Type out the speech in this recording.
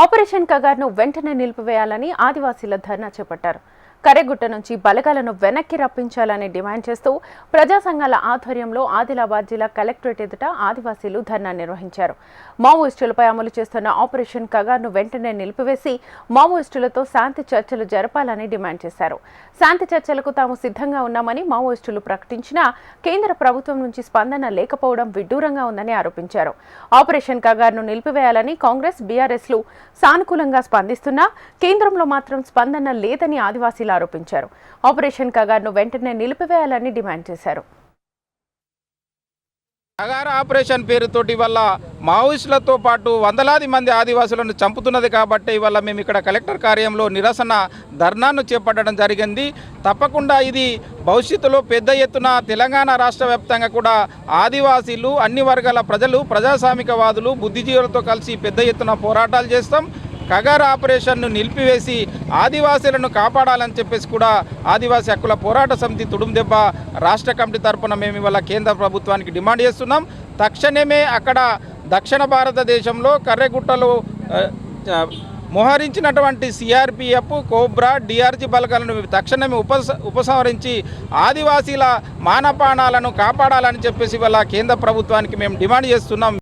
Operation కగార్ను వెంటనే నిలిపివేయాలని ఆదివాసీల ధర్నా చేపట్టారు. కరెగుట్ట నుంచి బలగాలను వెనక్కి రప్పించాలని డిమాండ్ చేస్తూ ప్రజా సంఘాల ఆధ్వర్యంలో ఆదిలాబాద్ జిల్లా కలెక్టరేట్ ఎదుట ఆదివాసీలు ధర్నా నిర్వహించారు. మావోయిస్టులపై అమలు చేస్తున్న ఆపరేషన్ కగార్ను వెంటనే నిలిపివేసి మావోయిస్టులతో శాంతి చర్చలు జరపాలని డిమాండ్ చేశారు. శాంతి చర్చలకు తాము సిద్ధంగా ఉన్నామని మావోయిస్టులు ప్రకటించినా కేంద్ర ప్రభుత్వం నుంచి స్పందన లేకపోవడం విడ్డూరంగా ఉందని ఆరోపించారు. ఆపరేషన్ కగార్ను నిలిపివేయాలని కాంగ్రెస్, బీఆర్ఎస్లు సానుకూలంగా స్పందిస్తున్నా కేంద్రంలో మాత్రం స్పందన లేదని ఆదివాసీలు ఆరోపించారు. ఆపరేషన్ కగార్ను వెంటనే నిలిపివేయాలని డిమాండ్ చేశారు. కగార్ ఆపరేషన్ పేరుతోటి వల్ల మావోయిస్టులతో పాటు వందలాది మంది ఆదివాసులను చంపుతున్నది కాబట్టి ఇవాళ మేము ఇక్కడ కలెక్టర్ కార్యాలయంలో నిరసన ధర్నాను చేపట్టడం జరిగింది. తప్పకుండా ఇది భవిష్యత్తులో పెద్ద ఎత్తున తెలంగాణ రాష్ట్ర వ్యాప్తంగా కూడా ఆదివాసీలు, అన్ని వర్గాల ప్రజలు, ప్రజాస్వామికవాదులు, బుద్ధిజీవులతో కలిసి పెద్ద ఎత్తున పోరాటాలు చేస్తాం. కగార్ ఆపరేషన్ను నిలిపివేసి ఆదివాసీలను కాపాడాలని చెప్పేసి కూడా ఆదివాసీ హక్కుల పోరాట సమితి తుడుందెబ్బ రాష్ట్ర కమిటీ తరఫున మేము ఇవాళ కేంద్ర ప్రభుత్వానికి డిమాండ్ చేస్తున్నాం. తక్షణమే అక్కడ దక్షిణ భారతదేశంలో కర్రెగుట్టలో మోహరించినటువంటి సిఆర్పిఎఫ్, కోబ్రా, డిఆర్జీ బలగాలను తక్షణమే ఉపసంహరించి ఆదివాసీల మానపాణాలను కాపాడాలని చెప్పేసి ఇవాళ కేంద్ర ప్రభుత్వానికి మేము డిమాండ్ చేస్తున్నాం.